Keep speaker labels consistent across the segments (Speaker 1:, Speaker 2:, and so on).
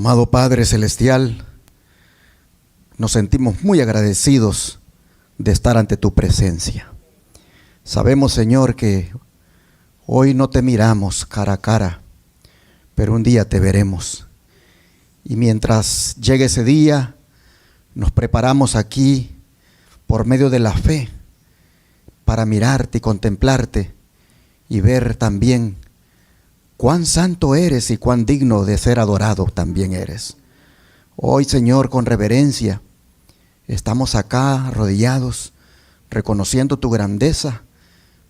Speaker 1: Amado Padre Celestial, nos sentimos muy agradecidos de estar ante tu presencia. Sabemos, Señor, que hoy no te miramos cara a cara, pero un día te veremos. Y mientras llegue ese día, nos preparamos aquí por medio de la fe para mirarte y contemplarte y ver también cuán santo eres y cuán digno de ser adorado también eres. Hoy, Señor, con reverencia, estamos acá arrodillados, reconociendo tu grandeza,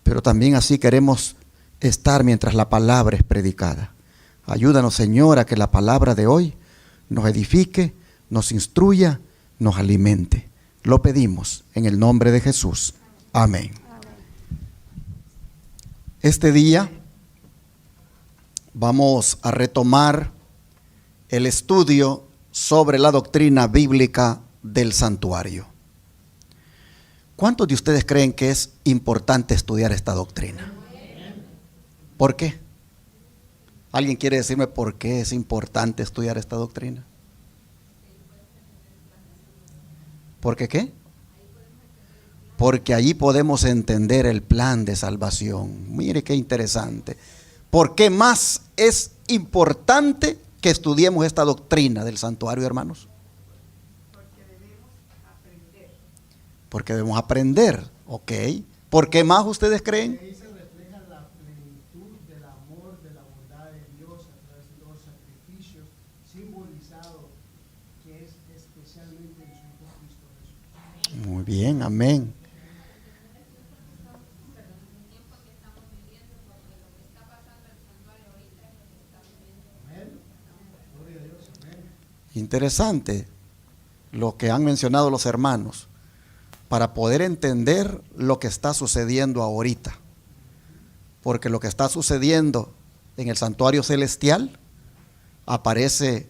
Speaker 1: pero también así queremos estar mientras la palabra es predicada. Ayúdanos, Señor, a que la palabra de hoy nos edifique, nos instruya, nos alimente. Lo pedimos en el nombre de Jesús. Amén. Este día vamos a retomar el estudio sobre la doctrina bíblica del santuario. ¿Cuántos de ustedes creen que es importante estudiar esta doctrina? ¿Por qué? ¿Alguien quiere decirme por qué es importante estudiar esta doctrina? ¿Por qué qué? Porque allí podemos entender el plan de salvación. Mire qué interesante. ¿Por qué más es importante que estudiemos esta doctrina del santuario, hermanos? Porque debemos aprender. Ok. ¿Por qué más ustedes creen?
Speaker 2: Ahí se refleja la plenitud del amor, de la bondad de Dios a través de los sacrificios simbolizados, que es especialmente en su Hijo Cristo Jesús.
Speaker 1: Muy bien, amén. Interesante lo que han mencionado los hermanos para poder entender lo que está sucediendo ahorita. Porque lo que está sucediendo en el santuario celestial aparece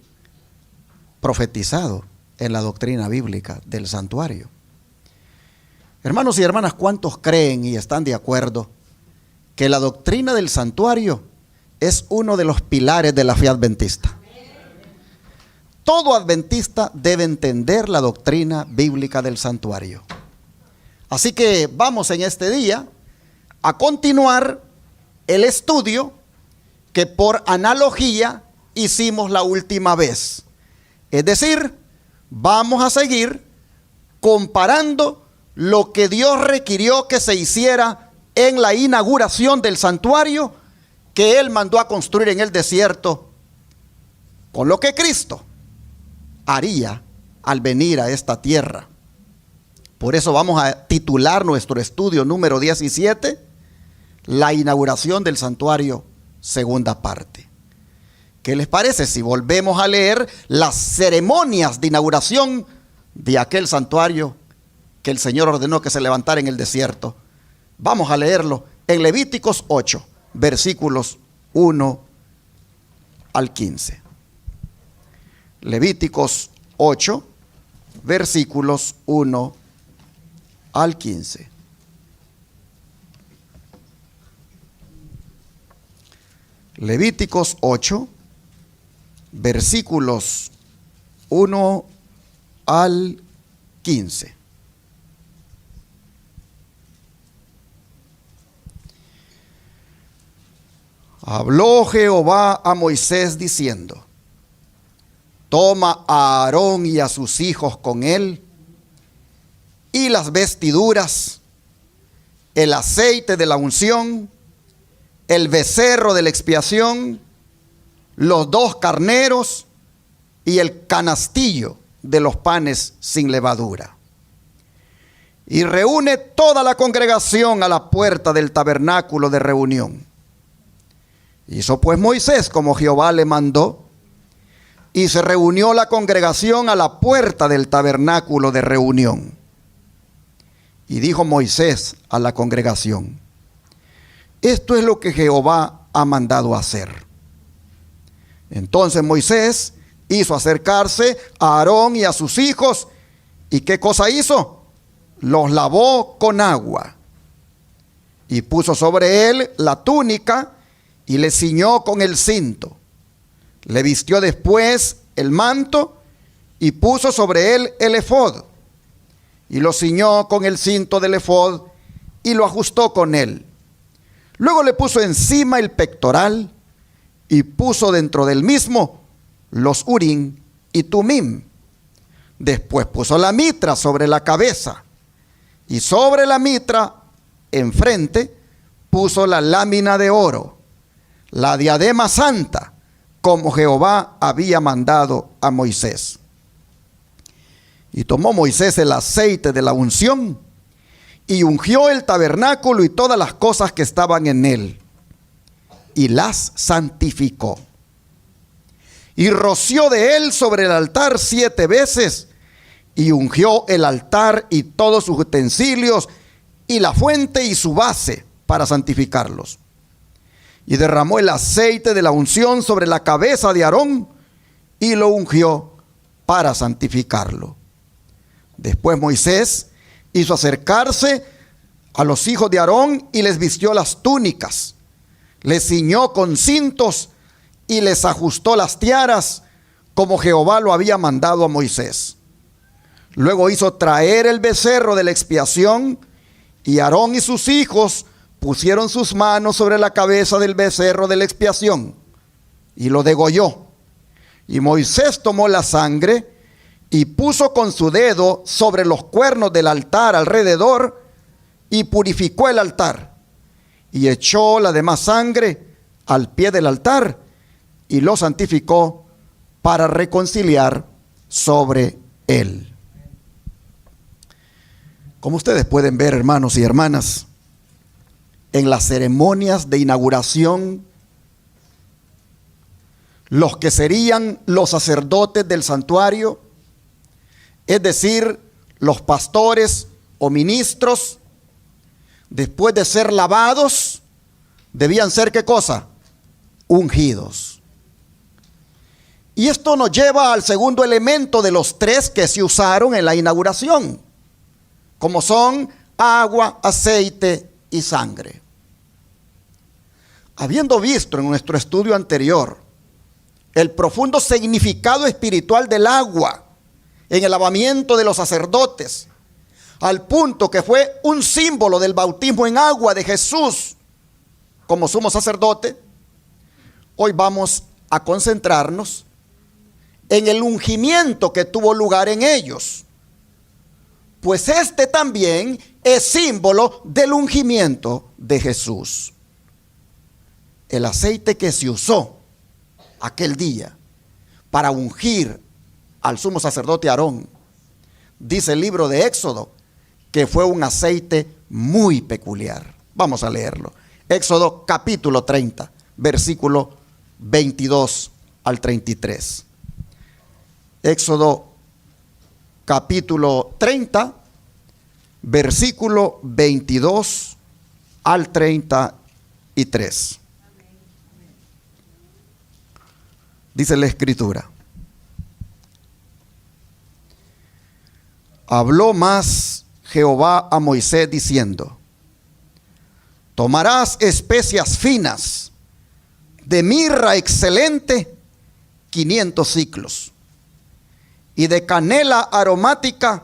Speaker 1: profetizado en la doctrina bíblica del santuario. Hermanos y hermanas, ¿cuántos creen y están de acuerdo que la doctrina del santuario es uno de los pilares de la fe adventista? Todo adventista debe entender la doctrina bíblica del santuario. Así que vamos en este día a continuar el estudio que por analogía hicimos la última vez. Es decir, vamos a seguir comparando lo que Dios requirió que se hiciera en la inauguración del santuario que Él mandó a construir en el desierto con lo que Cristo haría al venir a esta tierra. Por eso vamos a titular nuestro estudio número 17, la inauguración del santuario, segunda parte. ¿Qué les parece si volvemos a leer las ceremonias de inauguración de aquel santuario que el Señor ordenó que se levantara en el desierto? Vamos a leerlo en Levíticos 8, versículos 1 al 15. Levíticos 8, versículos 1 al 15. Levíticos 8, versículos 1 al 15. Habló Jehová a Moisés diciendo: toma a Aarón y a sus hijos con él, y las vestiduras, el aceite de la unción, el becerro de la expiación, los 2 carneros y el canastillo de los panes sin levadura. Y reúne toda la congregación a la puerta del tabernáculo de reunión. Hizo pues Moisés como Jehová le mandó, y se reunió la congregación a la puerta del tabernáculo de reunión. Y dijo Moisés a la congregación: esto es lo que Jehová ha mandado hacer. Entonces Moisés hizo acercarse a Aarón y a sus hijos. ¿Y qué cosa hizo? Los lavó con agua. Y puso sobre él la túnica y le ciñó con el cinto. Le vistió después el manto y puso sobre él el efod y lo ciñó con el cinto del efod y lo ajustó con él. Luego le puso encima el pectoral y puso dentro del mismo los urim y tumim. Después puso la mitra sobre la cabeza y sobre la mitra enfrente puso la lámina de oro, la diadema santa, como Jehová había mandado a Moisés. Y tomó Moisés el aceite de la unción y ungió el tabernáculo y todas las cosas que estaban en él, y las santificó. Y roció de él sobre el altar 7 veces, y ungió el altar y todos sus utensilios, y la fuente y su base, para santificarlos. Y derramó el aceite de la unción sobre la cabeza de Aarón, y lo ungió para santificarlo. Después Moisés hizo acercarse a los hijos de Aarón y les vistió las túnicas, les ciñó con cintos y les ajustó las tiaras, como Jehová lo había mandado a Moisés. Luego hizo traer el becerro de la expiación, y Aarón y sus hijos pusieron sus manos sobre la cabeza del becerro de la expiación y lo degolló. Y Moisés tomó la sangre y puso con su dedo sobre los cuernos del altar alrededor y purificó el altar. Y echó la demás sangre al pie del altar y lo santificó para reconciliar sobre él. Como ustedes pueden ver, hermanos y hermanas, en las ceremonias de inauguración, los que serían los sacerdotes del santuario, es decir, los pastores o ministros, después de ser lavados, debían ser ¿qué cosa? Ungidos. Y esto nos lleva al segundo elemento de los 3 que se usaron en la inauguración, como son agua, aceite y sangre. Habiendo visto en nuestro estudio anterior el profundo significado espiritual del agua en el lavamiento de los sacerdotes, al punto que fue un símbolo del bautismo en agua de Jesús como sumo sacerdote, hoy vamos a concentrarnos en el ungimiento que tuvo lugar en ellos, pues este también es símbolo del ungimiento de Jesús. El aceite que se usó aquel día para ungir al sumo sacerdote Aarón, dice el libro de Éxodo, que fue un aceite muy peculiar. Vamos a leerlo. Éxodo capítulo 30, versículo 22 al 33. Éxodo capítulo 30, versículo 22 al 33. Dice la escritura: habló más Jehová a Moisés diciendo: tomarás especias finas de mirra excelente 500 siclos, y de canela aromática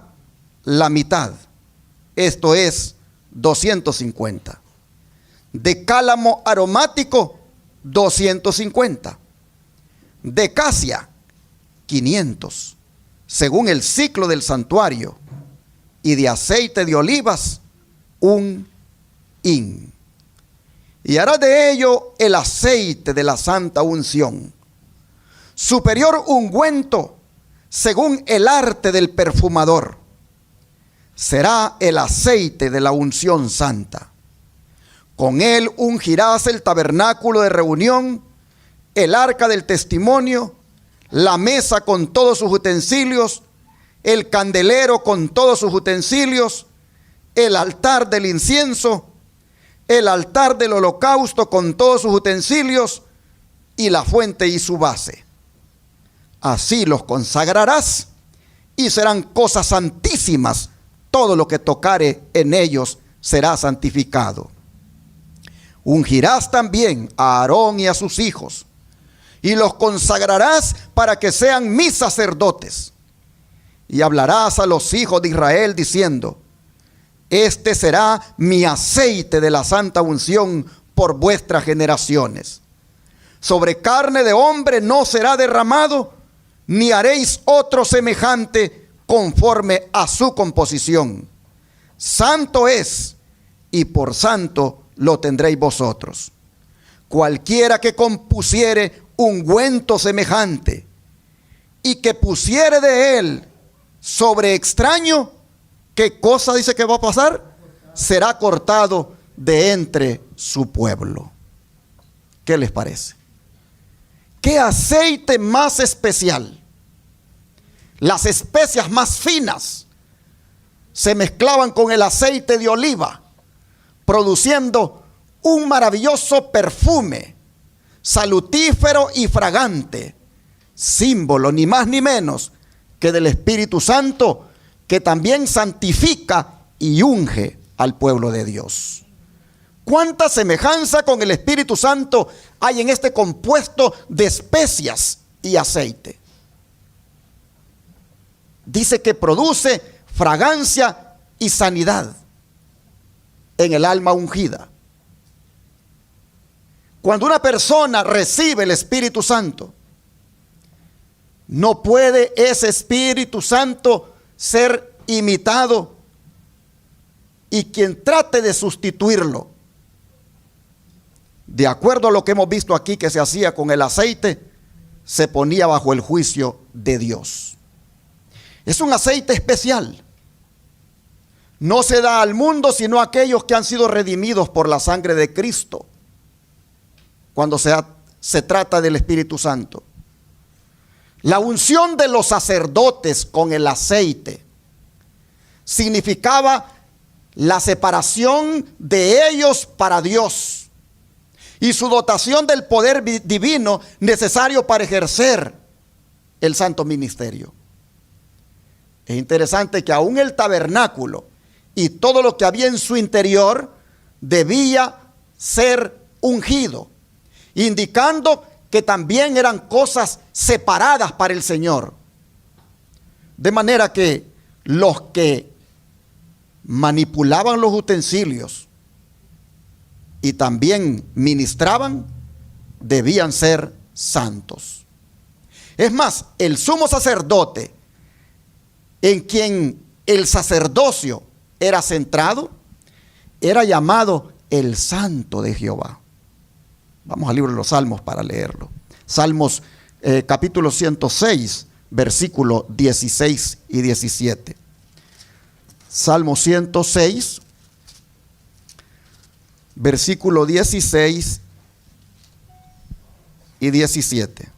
Speaker 1: la mitad, esto es 250, de cálamo aromático 250, de casia 500, según el ciclo del santuario, y de aceite de olivas 1 hin. Y hará de ello el aceite de la santa unción, superior ungüento, según el arte del perfumador. Será el aceite de la unción santa. Con él ungirás el tabernáculo de reunión, el arca del testimonio, la mesa con todos sus utensilios, el candelero con todos sus utensilios, el altar del incienso, el altar del holocausto con todos sus utensilios, y la fuente y su base. Así los consagrarás, y serán cosas santísimas. Todo lo que tocare en ellos será santificado. Ungirás también a Aarón y a sus hijos, y los consagrarás para que sean mis sacerdotes. Y hablarás a los hijos de Israel diciendo: este será mi aceite de la santa unción por vuestras generaciones. Sobre carne de hombre no será derramado, ni haréis otro semejante conforme a su composición. Santo es, y por santo lo tendréis vosotros. Cualquiera que compusiere ungüento semejante y que pusiere de él sobre extraño, ¿qué cosa dice que va a pasar? Será cortado de entre su pueblo. ¿Qué les parece? ¿Qué aceite más especial? Las especias más finas se mezclaban con el aceite de oliva, produciendo un maravilloso perfume, salutífero y fragante, símbolo ni más ni menos que del Espíritu Santo, que también santifica y unge al pueblo de Dios. ¿Cuánta semejanza con el Espíritu Santo hay en este compuesto de especias y aceite? Dice que produce fragancia y sanidad en el alma ungida. Cuando una persona recibe el Espíritu Santo, no puede ese Espíritu Santo ser imitado, y quien trate de sustituirlo, de acuerdo a lo que hemos visto aquí que se hacía con el aceite, se ponía bajo el juicio de Dios. Es un aceite especial. No se da al mundo sino a aquellos que han sido redimidos por la sangre de Cristo, cuando se trata del Espíritu Santo. La unción de los sacerdotes con el aceite significaba la separación de ellos para Dios y su dotación del poder divino necesario para ejercer el santo ministerio. Es interesante que aún el tabernáculo y todo lo que había en su interior debía ser ungido, indicando que también eran cosas separadas para el Señor. De manera que los que manipulaban los utensilios y también ministraban debían ser santos. Es más, el sumo sacerdote, en quien el sacerdocio era centrado, era llamado el Santo de Jehová. Vamos al libro de los Salmos para leerlo. Salmos capítulo 106, versículo 16 y 17. Salmo 106, versículo 16 y 17.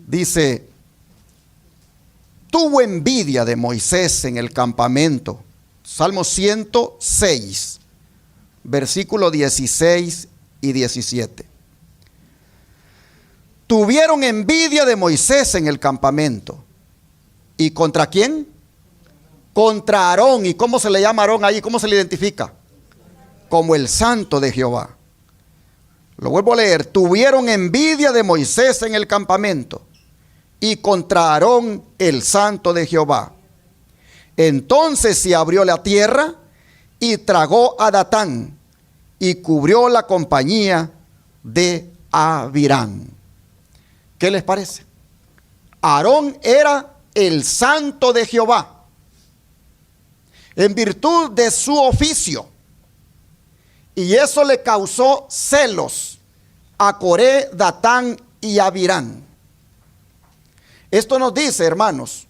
Speaker 1: Dice: tuvo envidia de Moisés en el campamento. Salmo 106, versículo 16 y 17. Tuvieron envidia de Moisés en el campamento. ¿Y contra quién? Contra Aarón. ¿Y cómo se le llama a Aarón ahí? ¿Cómo se le identifica? Como el Santo de Jehová. Lo vuelvo a leer. Tuvieron envidia de Moisés en el campamento y contra Aarón el Santo de Jehová. Entonces se abrió la tierra y tragó a Datán y cubrió la compañía de Abirán. ¿Qué les parece? Aarón era el Santo de Jehová en virtud de su oficio, y eso le causó celos a Coré, Datán y Abirán. Esto nos dice, hermanos,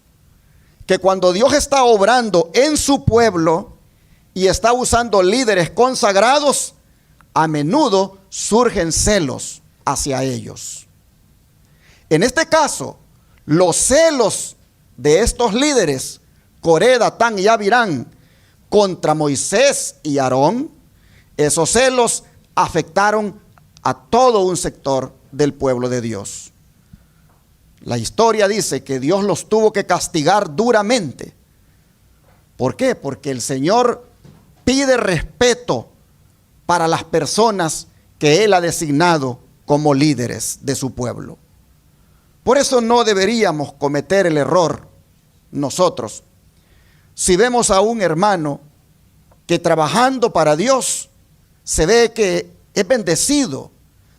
Speaker 1: que cuando Dios está obrando en su pueblo y está usando líderes consagrados, a menudo surgen celos hacia ellos. En este caso, los celos de estos líderes, Coré, Datán y Abirán, contra Moisés y Aarón, esos celos afectaron a todo un sector del pueblo de Dios. La historia dice que Dios los tuvo que castigar duramente ¿Por qué? Porque el Señor pide respeto para las personas que Él ha designado como líderes de su pueblo. Por eso no deberíamos cometer el error nosotros. Si vemos a un hermano que trabajando para Dios se ve que es bendecido,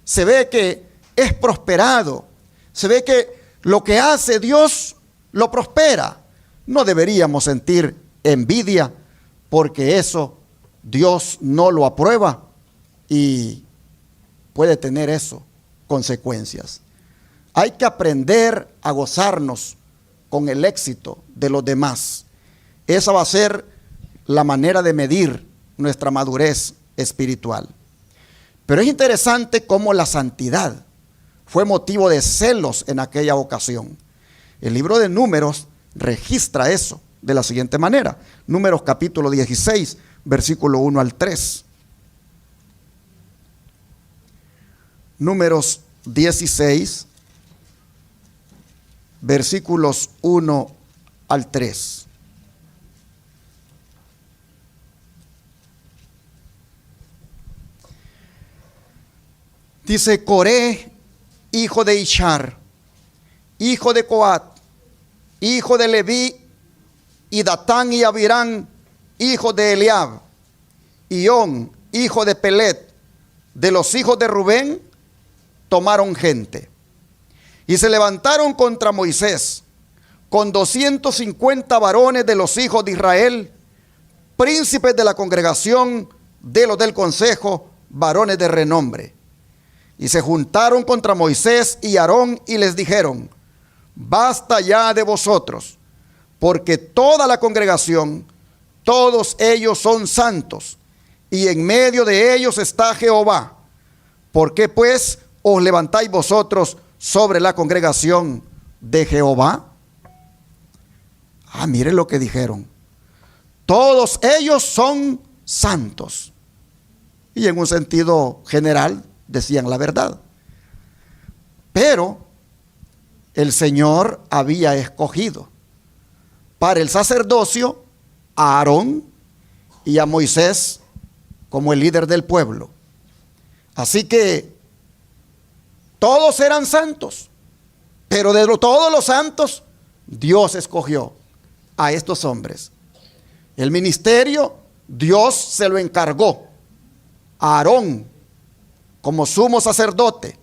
Speaker 1: se ve que es prosperado, se ve que lo que hace Dios lo prospera, no deberíamos sentir envidia, porque eso Dios no lo aprueba y puede tener eso consecuencias. Hay que aprender a gozarnos con el éxito de los demás. Esa va a ser la manera de medir nuestra madurez espiritual. Pero es interesante cómo la santidad fue motivo de celos en aquella ocasión. El libro de Números registra eso de la siguiente manera. Números capítulo 16, versículo 1 al 3. Números 16, versículos 1 al 3. Dice: Coré, hijo de Ishar, hijo de Coat, hijo de Leví, y Datán y Abirán, hijo de Eliab, y On, hijo de Pelet, de los hijos de Rubén, tomaron gente. Y se levantaron contra Moisés con 250 varones de los hijos de Israel, príncipes de la congregación, de los del consejo, varones de renombre. Y se juntaron contra Moisés y Aarón y les dijeron: basta ya de vosotros, porque toda la congregación, todos ellos son santos, y en medio de ellos está Jehová. ¿Por qué pues os levantáis vosotros sobre la congregación de Jehová? Miren lo que dijeron. Todos ellos son santos. Y en un sentido general decían la verdad. Pero el Señor había escogido para el sacerdocio a Aarón y a Moisés como el líder del pueblo. Así que todos eran santos, pero de todos los santos Dios escogió a estos hombres. El ministerio Dios se lo encargó a Aarón como sumo sacerdote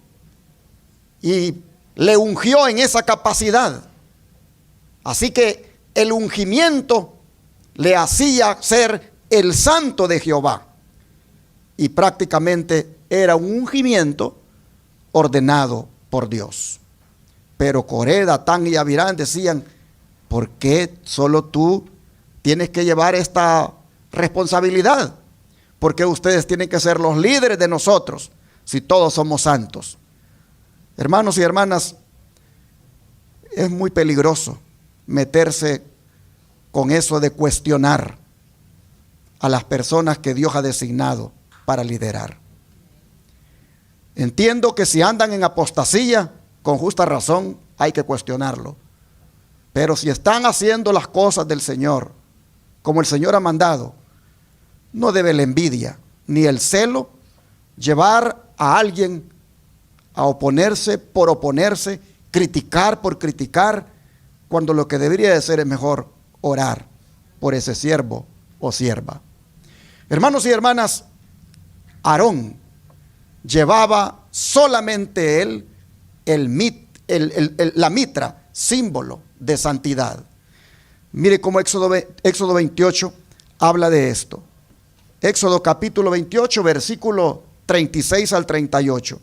Speaker 1: y le ungió en esa capacidad. Así que el ungimiento le hacía ser el santo de Jehová, y prácticamente era un ungimiento ordenado por Dios. Pero Coré, Datán y Abirán decían: ¿por qué solo tú tienes que llevar esta responsabilidad? ¿Por qué ustedes tienen que ser los líderes de nosotros si todos somos santos? Hermanos y hermanas, es muy peligroso meterse con eso de cuestionar a las personas que Dios ha designado para liderar. Entiendo que si andan en apostasía, con justa razón hay que cuestionarlo. Pero si están haciendo las cosas del Señor como el Señor ha mandado, no debe la envidia ni el celo llevar a alguien a oponerse por oponerse, criticar por criticar, cuando lo que debería de ser es mejor orar por ese siervo o sierva. Hermanos y hermanas, Aarón llevaba solamente él la mitra, símbolo de santidad. Mire cómo Éxodo 28 habla de esto. Éxodo capítulo 28, versículo 36 al 38.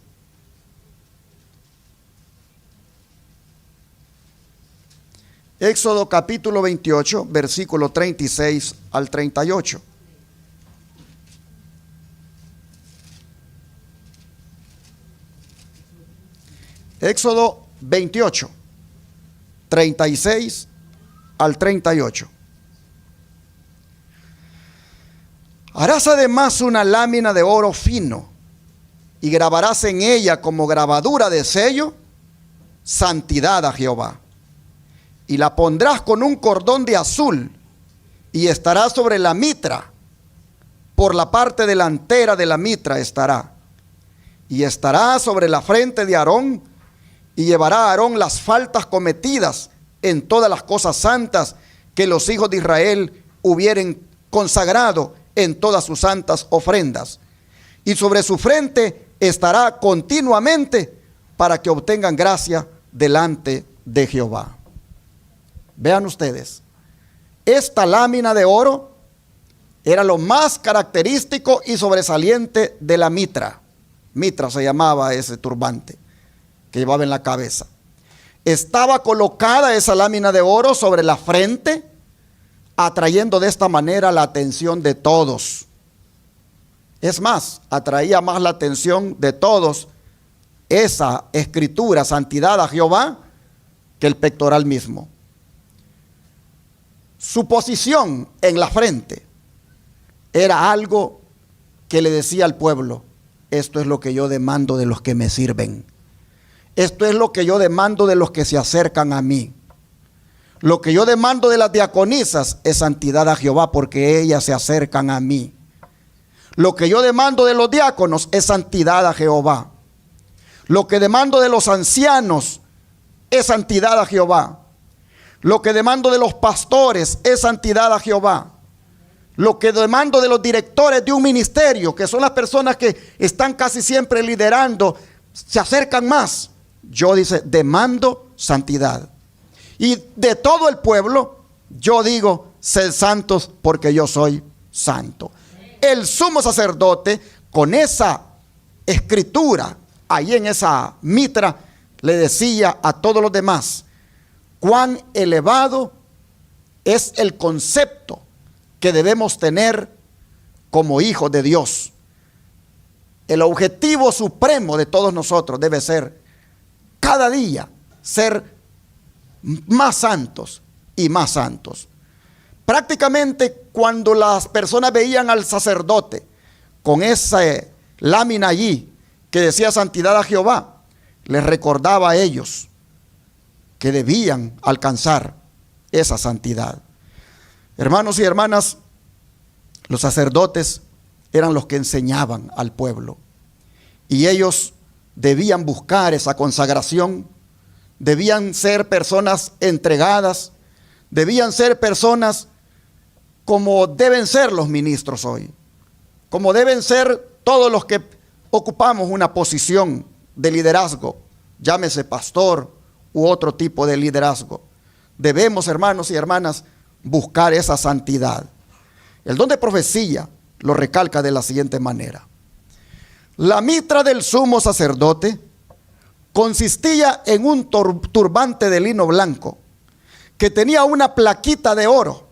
Speaker 1: Éxodo capítulo 28, versículo 36 al 38. Éxodo 28, 36 al 38. Harás además una lámina de oro fino y grabarás en ella como grabadura de sello: santidad a Jehová. Y la pondrás con un cordón de azul y estará sobre la mitra, por la parte delantera de la mitra estará, y estará sobre la frente de Aarón, y llevará a Aarón las faltas cometidas en todas las cosas santas que los hijos de Israel hubieren consagrado en todas sus santas ofrendas. Y sobre su frente estará continuamente para que obtengan gracia delante de Jehová. Vean ustedes, esta lámina de oro era lo más característico y sobresaliente de la mitra. Mitra se llamaba ese turbante que llevaba en la cabeza. Estaba colocada esa lámina de oro sobre la frente, atrayendo de esta manera la atención de todos. Es más, atraía más la atención de todos esa escritura, santidad a Jehová, que el pectoral mismo. Su posición en la frente era algo que le decía al pueblo: esto es lo que yo demando de los que me sirven. Esto es lo que yo demando de los que se acercan a mí. Lo que yo demando de las diaconisas es santidad a Jehová, porque ellas se acercan a mí. Lo que yo demando de los diáconos es santidad a Jehová. Lo que demando de los ancianos es santidad a Jehová. Lo que demando de los pastores es santidad a Jehová. Lo que demando de los directores de un ministerio, que son las personas que están casi siempre liderando, se acercan más. Yo, dice, demando santidad. Y de todo el pueblo, yo digo, sed santos porque yo soy santo. El sumo sacerdote, con esa escritura, ahí en esa mitra, le decía a todos los demás cuán elevado es el concepto que debemos tener como hijos de Dios. El objetivo supremo de todos nosotros debe ser cada día ser más santos y más santos. Prácticamente cuando las personas veían al sacerdote con esa lámina allí que decía santidad a Jehová, les recordaba a ellos que debían alcanzar esa santidad. Hermanos y hermanas, los sacerdotes eran los que enseñaban al pueblo, y ellos debían buscar esa consagración, debían ser personas entregadas, debían ser personas como deben ser los ministros hoy, como deben ser todos los que ocupamos una posición de liderazgo, llámese pastor u otro tipo de liderazgo. Debemos, hermanos y hermanas, buscar esa santidad. El don de profecía lo recalca de la siguiente manera: la mitra del sumo sacerdote consistía en un turbante de lino blanco que tenía una plaquita de oro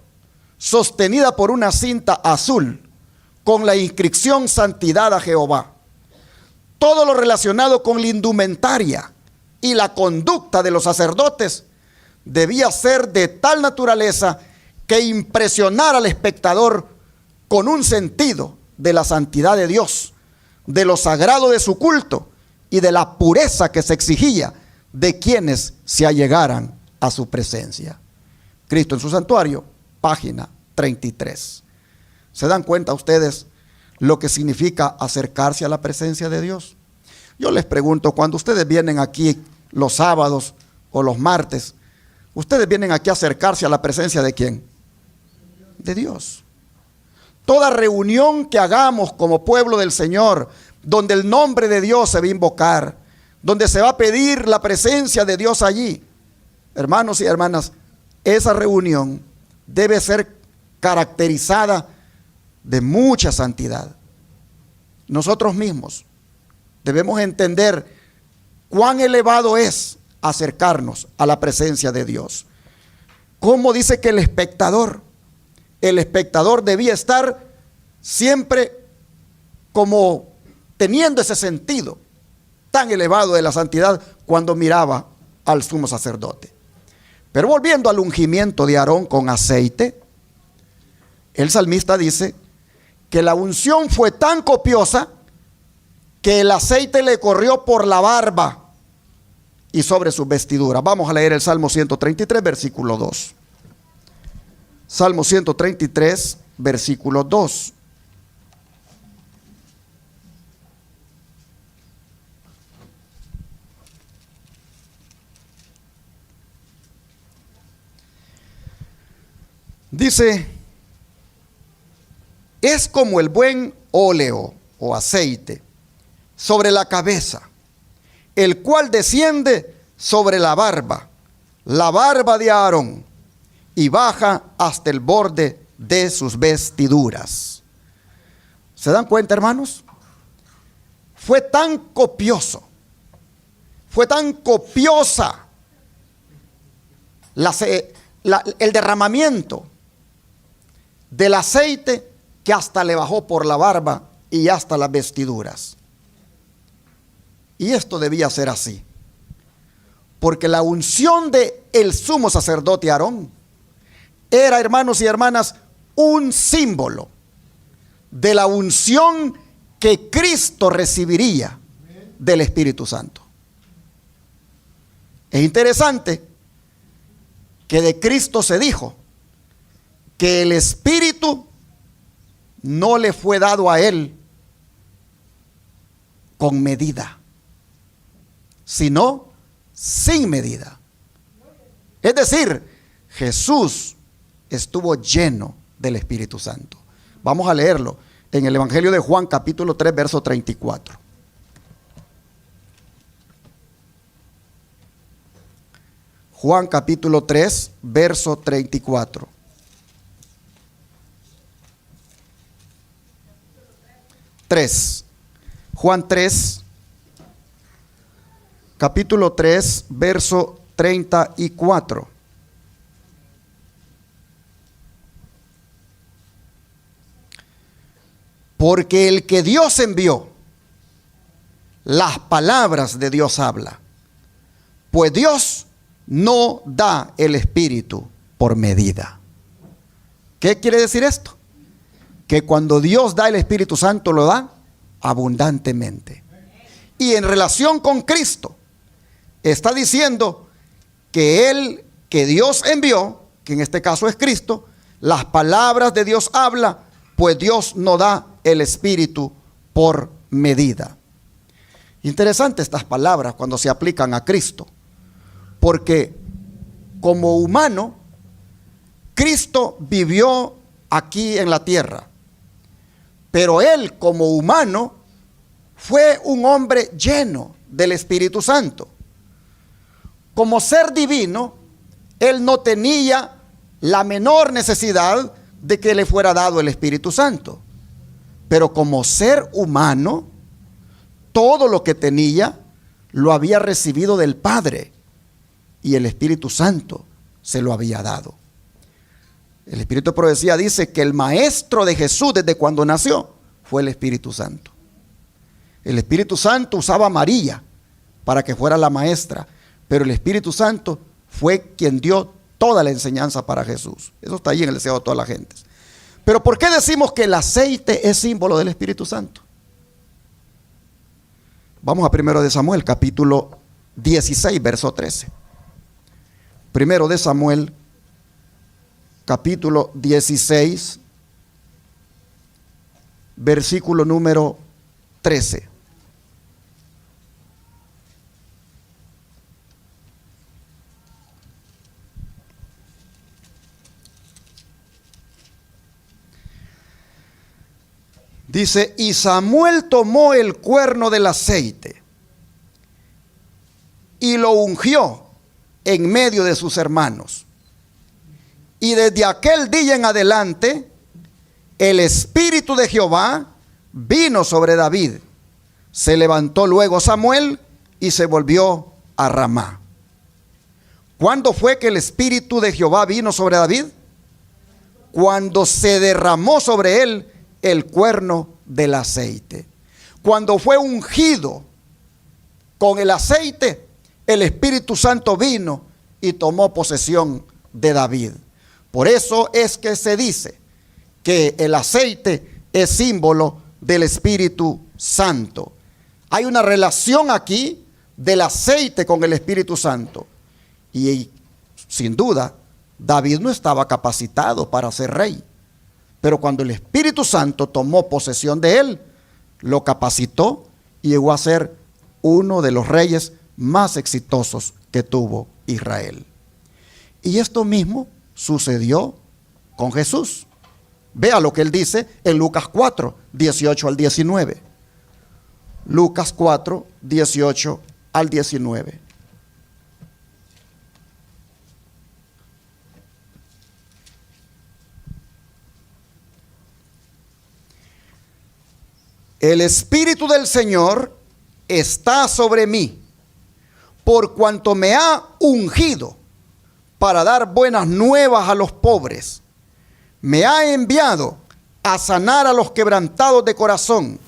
Speaker 1: sostenida por una cinta azul con la inscripción santidad a Jehová. Todo lo relacionado con la indumentaria y la conducta de los sacerdotes debía ser de tal naturaleza que impresionara al espectador con un sentido de la santidad de Dios, de lo sagrado de su culto y de la pureza que se exigía de quienes se allegaran a su presencia. Cristo en su santuario, página 33. ¿Se dan cuenta ustedes lo que significa acercarse a la presencia de Dios? Yo les pregunto, cuando ustedes vienen aquí los sábados o los martes, ustedes vienen aquí a acercarse a la presencia ¿de quién? De Dios. Toda reunión que hagamos como pueblo del Señor, donde el nombre de Dios se va a invocar, donde se va a pedir la presencia de Dios allí, hermanos y hermanas, esa reunión debe ser caracterizada de mucha santidad. Nosotros mismos debemos entender cuán elevado es acercarnos a la presencia de Dios. Como dice que el espectador debía estar siempre como teniendo ese sentido tan elevado de la santidad cuando miraba al sumo sacerdote. Pero volviendo al ungimiento de Aarón con aceite, el salmista dice que la unción fue tan copiosa que el aceite le corrió por la barba y sobre sus vestiduras. Vamos a leer el Salmo 133, versículo 2. Salmo 133, versículo 2. Dice, es como el buen óleo o aceite sobre la cabeza, el cual desciende sobre la barba de Aarón, y baja hasta el borde de sus vestiduras. ¿Se dan cuenta, hermanos? Fue tan copioso, fue tan copiosa el derramamiento del aceite que hasta le bajó por la barba y hasta las vestiduras. Y esto debía ser así, porque la unción de el sumo sacerdote Aarón era, hermanos y hermanas, un símbolo de la unción que Cristo recibiría del Espíritu Santo. Es interesante que de Cristo se dijo que el Espíritu no le fue dado a él con medida, sino sin medida. Es decir, Jesús estuvo lleno del Espíritu Santo. Vamos a leerlo en el Evangelio de Juan, capítulo 3, verso 34. Juan capítulo 3, verso 34. Juan 3, capítulo 3, verso 34. Porque el que Dios envió, las palabras de Dios habla, pues Dios no da el Espíritu por medida. ¿Qué quiere decir esto? Que cuando Dios da el Espíritu Santo, lo da abundantemente. Y en relación con Cristo, está diciendo que Él, que Dios envió, que en este caso es Cristo, las palabras de Dios habla, pues Dios no da el Espíritu por medida. Interesante estas palabras cuando se aplican a Cristo, porque como humano, Cristo vivió aquí en la tierra, pero Él como humano fue un hombre lleno del Espíritu Santo. Como ser divino, Él no tenía la menor necesidad de que le fuera dado el Espíritu Santo. Pero como ser humano, todo lo que tenía lo había recibido del Padre, y el Espíritu Santo se lo había dado. El Espíritu de Profecía dice que el maestro de Jesús desde cuando nació fue el Espíritu Santo. El Espíritu Santo usaba a María para que fuera la maestra, pero el Espíritu Santo fue quien dio toda la enseñanza para Jesús. Eso está ahí en el deseo de todas las gentes. Pero ¿por qué decimos que el aceite es símbolo del Espíritu Santo? Vamos a 1 de Samuel, capítulo 16, verso 13. 1 de Samuel, capítulo 16, versículo número 13. Dice, y Samuel tomó el cuerno del aceite y lo ungió en medio de sus hermanos. Y desde aquel día en adelante, el Espíritu de Jehová vino sobre David. Se levantó luego Samuel y se volvió a Ramá. ¿Cuándo fue que el Espíritu de Jehová vino sobre David? Cuando se derramó sobre él el cuerno del aceite. Cuando fue ungido con el aceite, el Espíritu Santo vino y tomó posesión de David. Por eso es que se dice que el aceite es símbolo del Espíritu Santo. Hay una relación aquí del aceite con el Espíritu Santo. Y sin duda, David no estaba capacitado para ser rey, pero cuando el Espíritu Santo tomó posesión de él, lo capacitó y llegó a ser uno de los reyes más exitosos que tuvo Israel. Y esto mismo sucedió con Jesús. Vea lo que él dice en Lucas 4, 18 al 19. Lucas 4, 18 al 19. El Espíritu del Señor está sobre mí, por cuanto me ha ungido para dar buenas nuevas a los pobres. Me ha enviado a sanar a los quebrantados de corazón,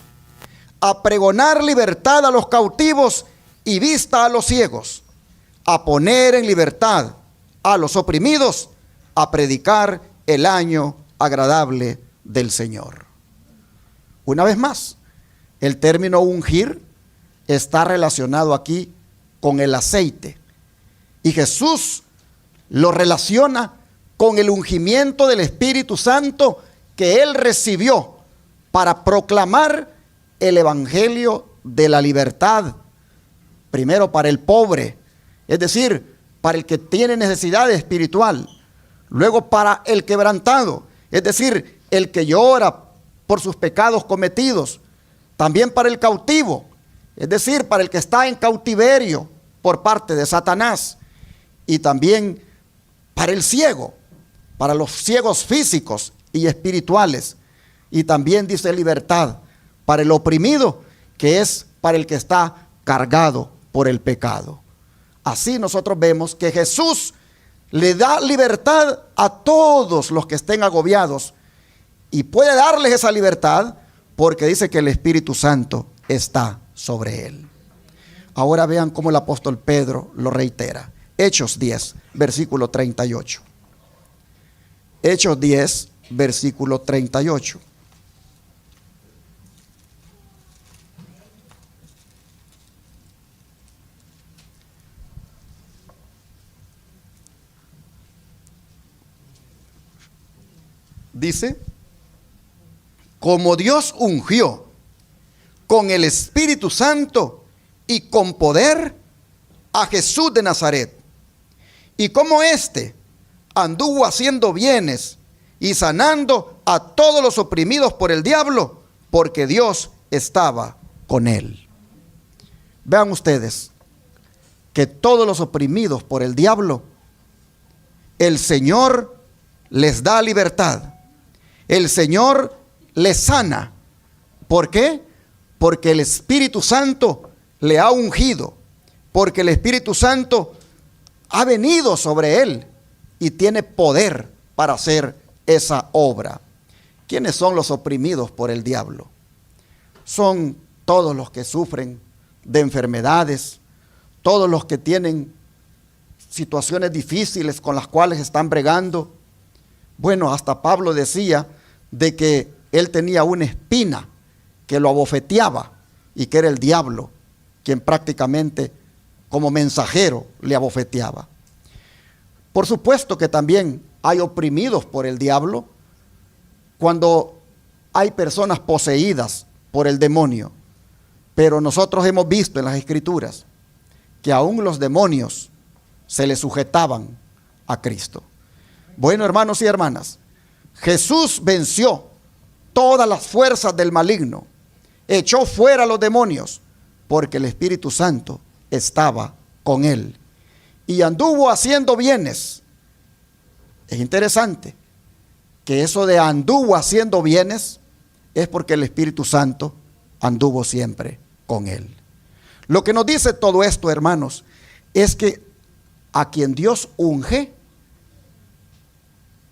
Speaker 1: a pregonar libertad a los cautivos y vista a los ciegos, a poner en libertad a los oprimidos, a predicar el año agradable del Señor. Una vez más, el término ungir está relacionado aquí con el aceite. Y Jesús lo relaciona con el ungimiento del Espíritu Santo que él recibió para proclamar el evangelio de la libertad. Primero para el pobre, es decir, para el que tiene necesidad espiritual. Luego para el quebrantado, es decir, el que llora por sus pecados cometidos. También para el cautivo, es decir, para el que está en cautiverio por parte de Satanás. Y también para el ciego, para los ciegos físicos y espirituales. Y también dice libertad para el oprimido, que es para el que está cargado por el pecado. Así nosotros vemos que Jesús le da libertad a todos los que estén agobiados. Y puede darles esa libertad porque dice que el Espíritu Santo está sobre él. Ahora vean cómo el apóstol Pedro lo reitera. Hechos 10, versículo 38. Hechos 10, versículo 38. Dice: como Dios ungió con el Espíritu Santo y con poder a Jesús de Nazaret, y como éste anduvo haciendo bienes y sanando a todos los oprimidos por el diablo, porque Dios estaba con él. Vean ustedes que todos los oprimidos por el diablo, el Señor les da libertad. El Señor les sana. ¿Por qué? Porque el Espíritu Santo le ha ungido, porque el Espíritu Santo ha venido sobre él y tiene poder para hacer esa obra. ¿Quiénes son los oprimidos por el diablo? Son todos los que sufren de enfermedades, todos los que tienen situaciones difíciles con las cuales están bregando. Bueno, hasta Pablo decía de que él tenía una espina que lo abofeteaba y que era el diablo quien prácticamente como mensajero le abofeteaba. Por supuesto que también hay oprimidos por el diablo cuando hay personas poseídas por el demonio, pero nosotros hemos visto en las Escrituras que aún los demonios se le sujetaban a Cristo. Bueno, hermanos y hermanas, Jesús venció todas las fuerzas del maligno, echó fuera a los demonios, porque el Espíritu Santo estaba con él y anduvo haciendo bienes. Es interesante que eso de anduvo haciendo bienes es porque el Espíritu Santo anduvo siempre con él. Lo que nos dice todo esto, hermanos, es que a quien Dios unge,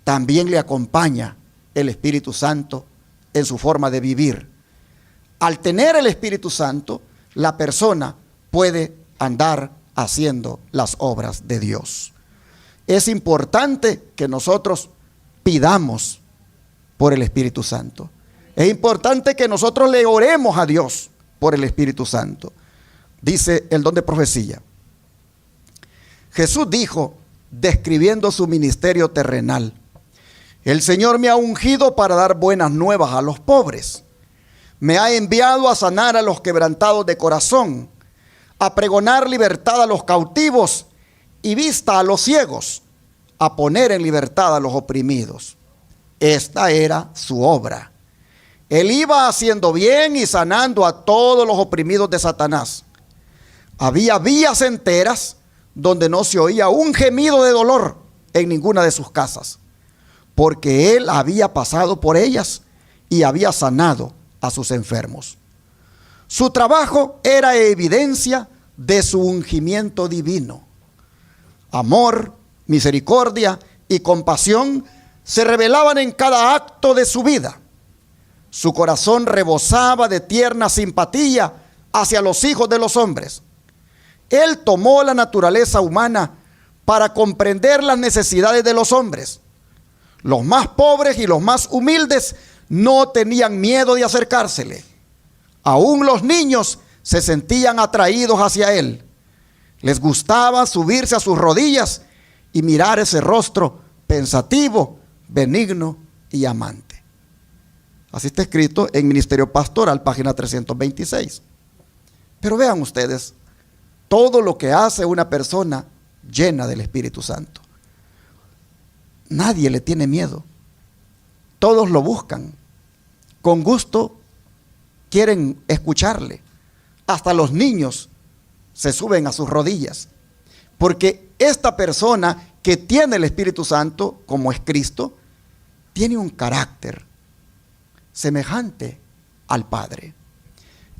Speaker 1: también le acompaña el Espíritu Santo en su forma de vivir. Al tener el Espíritu Santo, la persona puede andar haciendo las obras de Dios. Es importante que nosotros pidamos por el Espíritu Santo. Es importante que nosotros le oremos a Dios por el Espíritu Santo. Dice el don de profecía: Jesús dijo describiendo su ministerio terrenal. El Señor me ha ungido para dar buenas nuevas a los pobres. Me ha enviado a sanar a los quebrantados de corazón, a pregonar libertad a los cautivos y vista a los ciegos, a poner en libertad a los oprimidos. Esta era su obra. Él iba haciendo bien y sanando a todos los oprimidos de Satanás. Había vías enteras donde no se oía un gemido de dolor en ninguna de sus casas, porque él había pasado por ellas y había sanado a sus enfermos. Su trabajo era evidencia de su ungimiento divino. Amor, misericordia y compasión se revelaban en cada acto de su vida. Su corazón rebosaba de tierna simpatía hacia los hijos de los hombres. Él tomó la naturaleza humana para comprender las necesidades de los hombres. Los más pobres y los más humildes no tenían miedo de acercársele. Aún los niños se sentían atraídos hacia él. Les gustaba subirse a sus rodillas y mirar ese rostro pensativo, benigno y amante. Así está escrito en Ministerio Pastoral, página 326. Pero vean ustedes todo lo que hace una persona llena del Espíritu Santo. Nadie le tiene miedo. Todos lo buscan. Con gusto quieren escucharle. Hasta los niños se suben a sus rodillas. Porque esta persona que tiene el Espíritu Santo, como es Cristo, tiene un carácter semejante al Padre.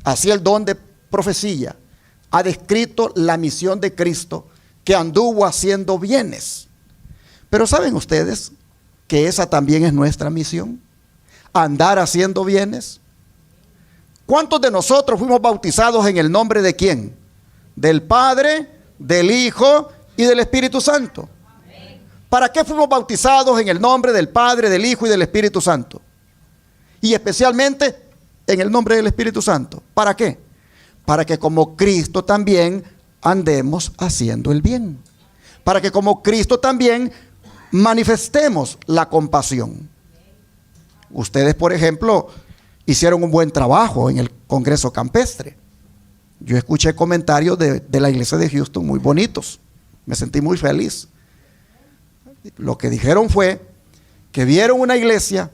Speaker 1: Así el don de profecía ha descrito la misión de Cristo, que anduvo haciendo bienes. Pero ¿saben ustedes que esa también es nuestra misión? Andar haciendo bienes. ¿Cuántos de nosotros fuimos bautizados en el nombre de quién? Del Padre, del Hijo y del Espíritu Santo. ¿Para qué fuimos bautizados en el nombre del Padre, del Hijo y del Espíritu Santo? Y especialmente en el nombre del Espíritu Santo. ¿Para qué? Para que como Cristo también andemos haciendo el bien. Para que como Cristo también manifestemos la compasión. Ustedes, por ejemplo, hicieron un buen trabajo en el Congreso Campestre. Yo escuché comentarios de la iglesia de Houston muy bonitos. Me sentí muy feliz. Lo que dijeron fue que vieron una iglesia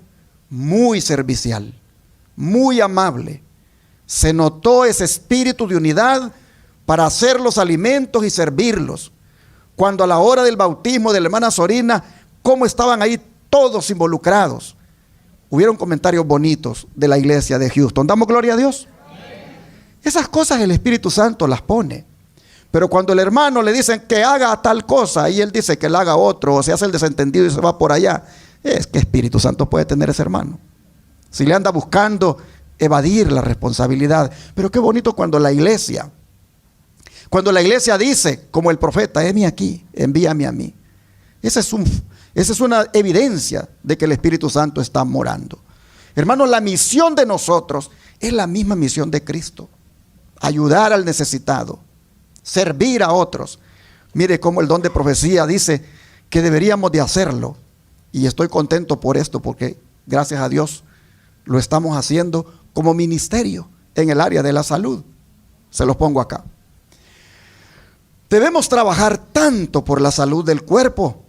Speaker 1: muy servicial, muy amable. Se notó ese espíritu de unidad para hacer los alimentos y servirlos. Cuando a la hora del bautismo de la hermana Sorina, cómo estaban ahí todos involucrados. Hubieron comentarios bonitos de la iglesia de Houston. ¿Damos gloria a Dios? Esas cosas el Espíritu Santo las pone. Pero cuando el hermano le dicen que haga tal cosa y él dice que la haga otro, o se hace el desentendido y se va por allá, es que Espíritu Santo puede tener ese hermano. Si le anda buscando evadir la responsabilidad. Pero qué bonito cuando la iglesia dice, como el profeta, heme aquí, envíame a mí. Esa es una evidencia de que el Espíritu Santo está morando. Hermanos, la misión de nosotros es la misma misión de Cristo. Ayudar al necesitado, servir a otros. Mire cómo el don de profecía dice que deberíamos de hacerlo. Y estoy contento por esto, porque gracias a Dios lo estamos haciendo como ministerio en el área de la salud. Se los pongo acá. Debemos trabajar tanto por la salud del cuerpo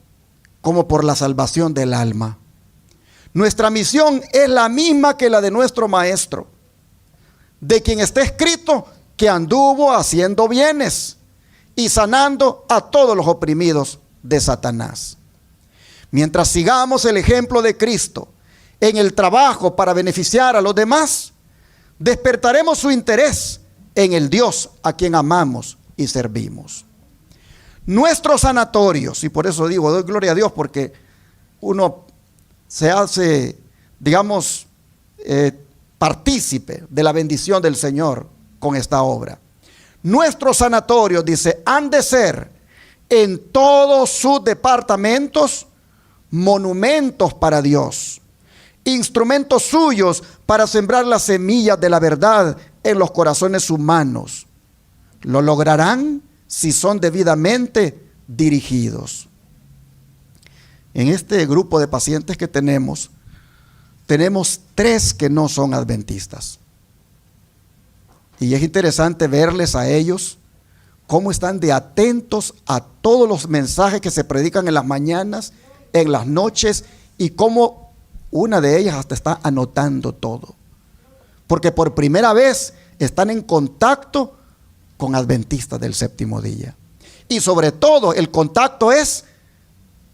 Speaker 1: como por la salvación del alma. Nuestra misión es la misma que la de nuestro Maestro, de quien está escrito que anduvo haciendo bienes y sanando a todos los oprimidos de Satanás. Mientras sigamos el ejemplo de Cristo en el trabajo para beneficiar a los demás, despertaremos su interés en el Dios a quien amamos y servimos. Nuestros sanatorios, y por eso digo, doy gloria a Dios, porque uno se hace, digamos, partícipe de la bendición del Señor con esta obra. Nuestros sanatorios, dice, han de ser en todos sus departamentos monumentos para Dios, instrumentos suyos para sembrar las semillas de la verdad en los corazones humanos. Lo lograrán si son debidamente dirigidos. En este grupo de pacientes que tenemos 3 que no son adventistas. Y es interesante verles a ellos cómo están de atentos a todos los mensajes que se predican en las mañanas, en las noches, y cómo una de ellas hasta está anotando todo. Porque por primera vez están en contacto con adventistas del séptimo día. Y sobre todo el contacto es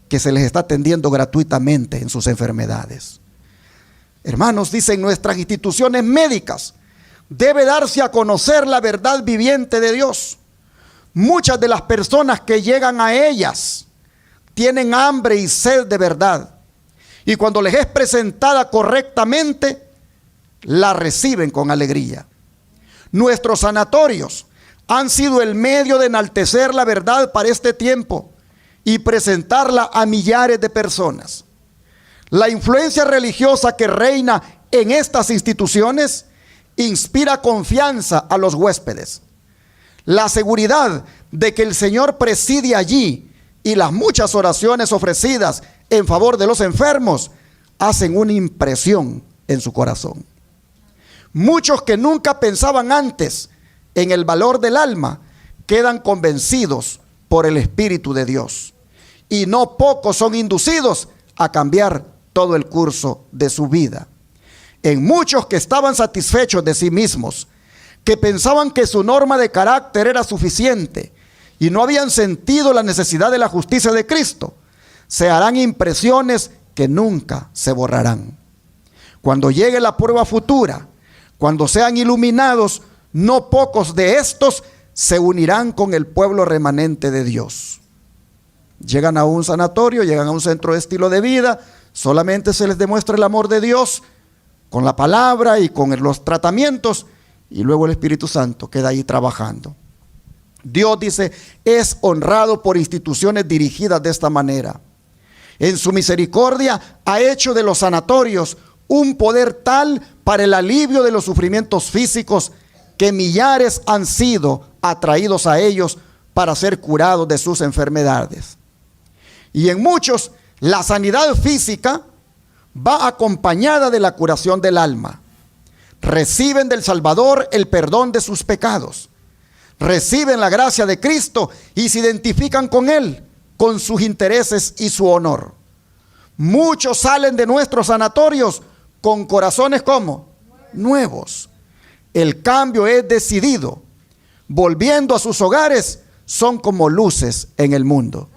Speaker 1: que se les está atendiendo gratuitamente en sus enfermedades. Hermanos, dicen nuestras instituciones médicas, debe darse a conocer la verdad viviente de Dios. Muchas de las personas que llegan a ellas tienen hambre y sed de verdad. Y cuando les es presentada correctamente, la reciben con alegría. Nuestros sanatorios han sido el medio de enaltecer la verdad para este tiempo y presentarla a millares de personas. La influencia religiosa que reina en estas instituciones inspira confianza a los huéspedes. La seguridad de que el Señor preside allí y las muchas oraciones ofrecidas en favor de los enfermos hacen una impresión en su corazón. Muchos que nunca pensaban antes en el valor del alma quedan convencidos por el Espíritu de Dios. Y no pocos son inducidos a cambiar todo el curso de su vida. En muchos que estaban satisfechos de sí mismos, que pensaban que su norma de carácter era suficiente y no habían sentido la necesidad de la justicia de Cristo, se harán impresiones que nunca se borrarán. Cuando llegue la prueba futura, cuando sean iluminados, no pocos de estos se unirán con el pueblo remanente de Dios. Llegan a un sanatorio, llegan a un centro de estilo de vida, solamente se les demuestra el amor de Dios con la palabra y con los tratamientos, y luego el Espíritu Santo queda ahí trabajando. Dios, dice, es honrado por instituciones dirigidas de esta manera. En su misericordia ha hecho de los sanatorios un poder tal para el alivio de los sufrimientos físicos que millares han sido atraídos a ellos para ser curados de sus enfermedades. Y en muchos, la sanidad física va acompañada de la curación del alma. Reciben del Salvador el perdón de sus pecados. Reciben la gracia de Cristo y se identifican con Él, con sus intereses y su honor. Muchos salen de nuestros sanatorios con corazones como nuevos. El cambio es decidido. Volviendo a sus hogares, son como luces en el mundo.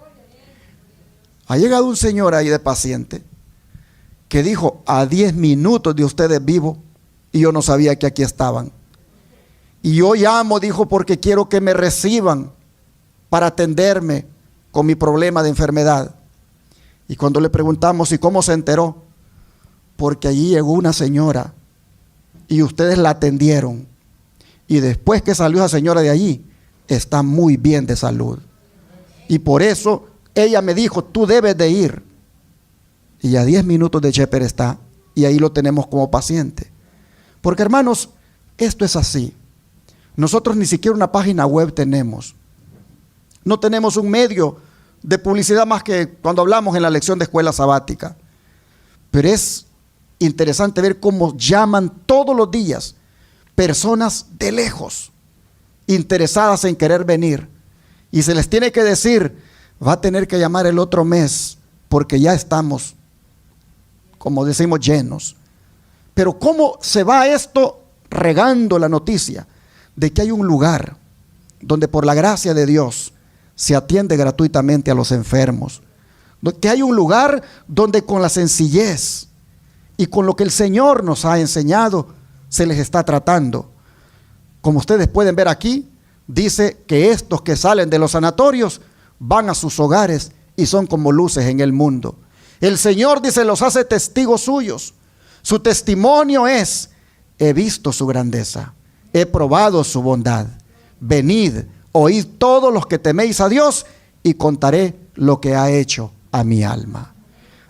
Speaker 1: Ha llegado un señor ahí de paciente que dijo: a 10 minutos de ustedes vivo, y yo no sabía que aquí estaban. Y yo llamo, dijo, porque quiero que me reciban para atenderme con mi problema de enfermedad. Y cuando le preguntamos, ¿y cómo se enteró? Porque allí llegó una señora y ustedes la atendieron. Y después que salió esa señora de allí, está muy bien de salud. Y por eso ella me dijo: tú debes de ir. Y a 10 minutos de Shepherd está, y ahí lo tenemos como paciente. Porque, hermanos, esto es así. Nosotros ni siquiera una página web tenemos. No tenemos un medio de publicidad más que cuando hablamos en la lección de escuela sabática. Pero es interesante ver cómo llaman todos los días personas de lejos, interesadas en querer venir. Y se les tiene que decir: va a tener que llamar el otro mes, porque ya estamos, como decimos, llenos. Pero ¿cómo se va esto regando la noticia de que hay un lugar donde por la gracia de Dios se atiende gratuitamente a los enfermos? Que hay un lugar donde con la sencillez y con lo que el Señor nos ha enseñado se les está tratando. Como ustedes pueden ver aquí, dice que estos que salen de los sanatorios van a sus hogares y son como luces en el mundo. El Señor, dice, los hace testigos suyos. Su testimonio es: he visto su grandeza, he probado su bondad. Venid, oíd todos los que teméis a Dios, y contaré lo que ha hecho a mi alma.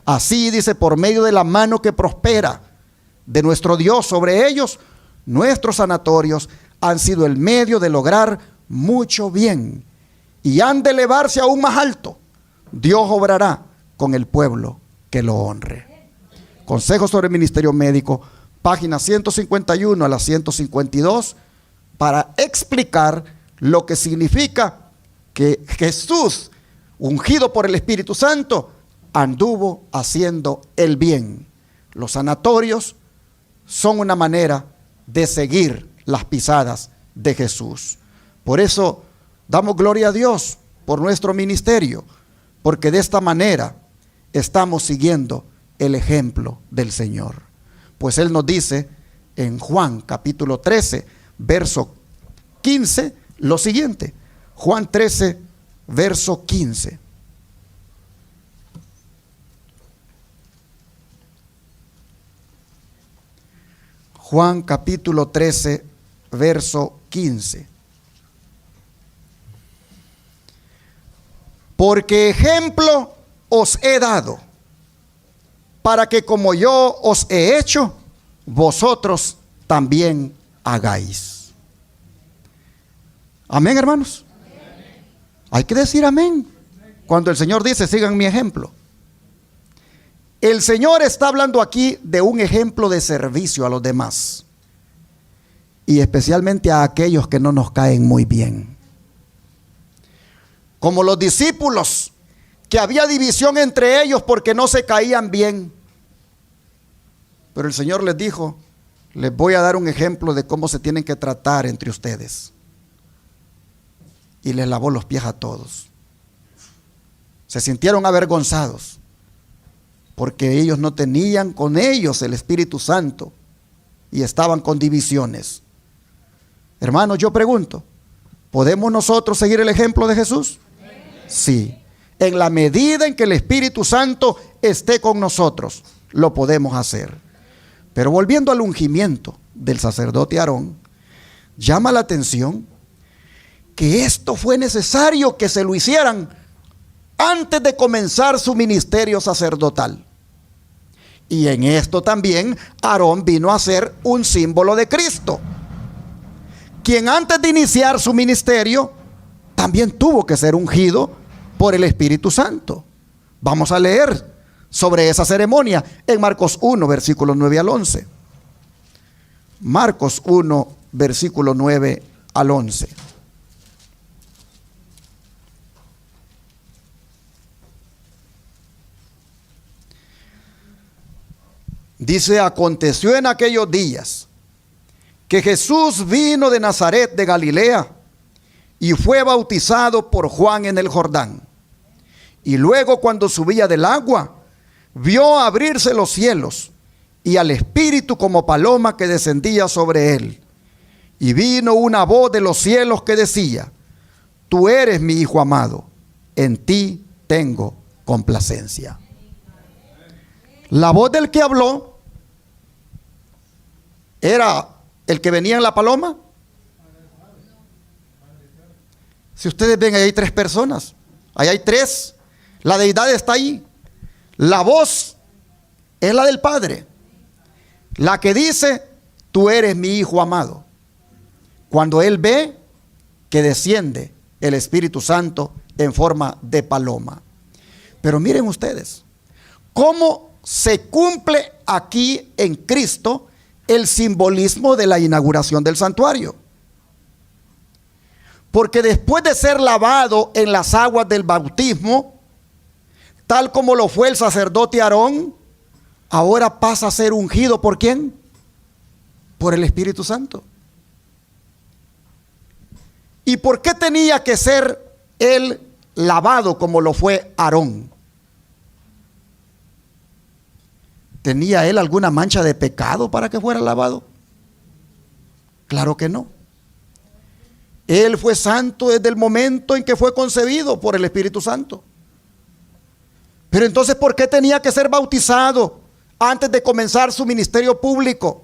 Speaker 1: Así, dice, por medio de la mano que prospera de nuestro Dios sobre ellos, nuestros sanatorios han sido el medio de lograr mucho bien y han de elevarse aún más alto. Dios obrará con el pueblo que lo honre. Consejo sobre el ministerio médico, página 151 a la 152, para explicar lo que significa que Jesús, ungido por el Espíritu Santo, anduvo haciendo el bien. Los sanatorios son una manera de seguir las pisadas de Jesús. Por eso damos gloria a Dios por nuestro ministerio, porque de esta manera estamos siguiendo el ejemplo del Señor. Pues Él nos dice en Juan capítulo 13, verso 15, lo siguiente. Juan 13, verso 15. Juan capítulo 13, verso 15. Porque ejemplo os he dado, para que como yo os he hecho, vosotros también hagáis. Amén, hermanos. Amén. Hay que decir amén cuando el Señor dice, sigan mi ejemplo. El Señor está hablando aquí de un ejemplo de servicio a los demás, y especialmente a aquellos que no nos caen muy bien. Como los discípulos, que había división entre ellos porque no se caían bien. Pero el Señor les dijo, les voy a dar un ejemplo de cómo se tienen que tratar entre ustedes. Y les lavó los pies a todos. Se sintieron avergonzados porque ellos no tenían con ellos el Espíritu Santo y estaban con divisiones. Hermanos, yo pregunto, ¿podemos nosotros seguir el ejemplo de Jesús? Sí, en la medida en que el Espíritu Santo esté con nosotros, lo podemos hacer. Pero volviendo al ungimiento del sacerdote Aarón, llama la atención que esto fue necesario que se lo hicieran antes de comenzar su ministerio sacerdotal. Y en esto también Aarón vino a ser un símbolo de Cristo, quien antes de iniciar su ministerio también tuvo que ser ungido por el Espíritu Santo. Vamos a leer sobre esa ceremonia en Marcos 1, versículos 9 al 11. Marcos 1, versículo 9 al 11. Dice, aconteció en aquellos días que Jesús vino de Nazaret de Galilea y fue bautizado por Juan en el Jordán. Y luego, cuando subía del agua, vio abrirse los cielos y al Espíritu como paloma que descendía sobre él. Y vino una voz de los cielos que decía, tú eres mi Hijo amado, en ti tengo complacencia. La voz del que habló era el que venía en la paloma. Si ustedes ven, ahí hay tres personas, ahí hay tres, la deidad está ahí. La voz es la del Padre, la que dice, tú eres mi Hijo amado. Cuando Él ve que desciende el Espíritu Santo en forma de paloma. Pero miren ustedes, cómo se cumple aquí en Cristo el simbolismo de la inauguración del santuario. Porque después de ser lavado en las aguas del bautismo, tal como lo fue el sacerdote Aarón, ahora pasa a ser ungido ¿por quién? Por el Espíritu Santo. ¿Y por qué tenía que ser él lavado como lo fue Aarón? ¿Tenía él alguna mancha de pecado para que fuera lavado? Claro que no. Él fue santo desde el momento en que fue concebido por el Espíritu Santo. Pero entonces, ¿por qué tenía que ser bautizado antes de comenzar su ministerio público?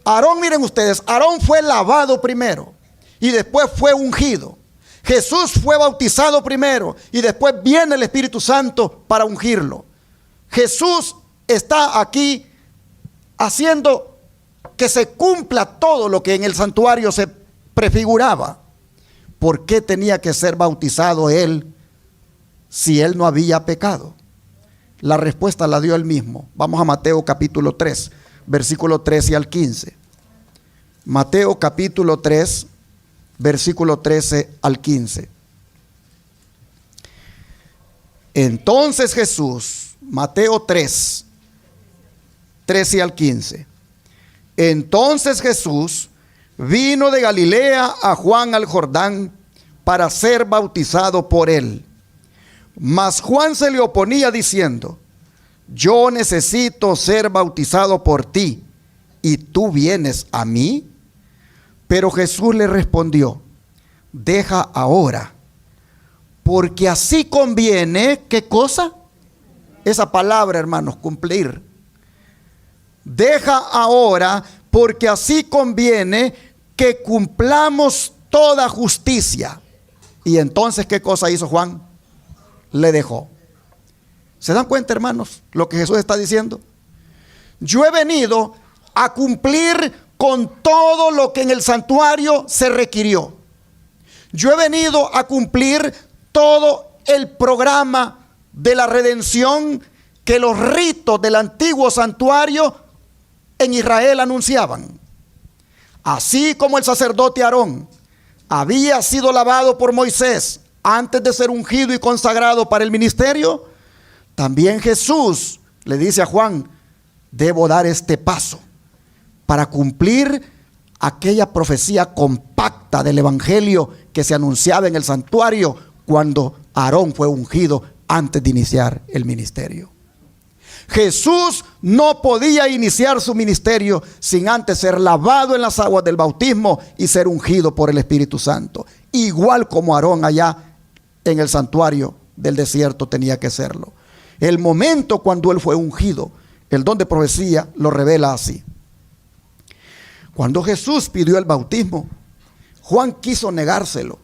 Speaker 1: Aarón, miren ustedes, Aarón fue lavado primero y después fue ungido. Jesús fue bautizado primero y después viene el Espíritu Santo para ungirlo. Jesús está aquí haciendo que se cumpla todo lo que en el santuario se prefiguraba. ¿Por qué tenía que ser bautizado él si él no había pecado? La respuesta la dio él mismo. Vamos a Mateo capítulo 3, versículo 13 al 15. Mateo capítulo 3, versículo 13 al 15. Entonces Jesús, Mateo 3, 13 al 15. Entonces Jesús vino de Galilea a Juan al Jordán para ser bautizado por él. Mas Juan se le oponía diciendo: yo necesito ser bautizado por ti, ¿y tú vienes a mí? Pero Jesús le respondió: deja ahora, porque así conviene, ¿qué cosa? Esa palabra, hermanos, cumplir. Deja ahora, porque así conviene que cumplamos toda justicia. Y entonces, ¿qué cosa hizo Juan? Le dejó. ¿Se dan cuenta, hermanos, lo que Jesús está diciendo? Yo he venido a cumplir con todo lo que en el santuario se requirió. Yo he venido a cumplir todo el programa de la redención que los ritos del antiguo santuario en Israel anunciaban. Así como el sacerdote Aarón había sido lavado por Moisés antes de ser ungido y consagrado para el ministerio, también Jesús le dice a Juan: debo dar este paso para cumplir aquella profecía compacta del evangelio que se anunciaba en el santuario cuando Aarón fue ungido antes de iniciar el ministerio. Jesús no podía iniciar su ministerio sin antes ser lavado en las aguas del bautismo y ser ungido por el Espíritu Santo, igual como Aarón allá en el santuario del desierto tenía que serlo. El momento cuando él fue ungido, el don de profecía lo revela así. Cuando Jesús pidió el bautismo, Juan quiso negárselo,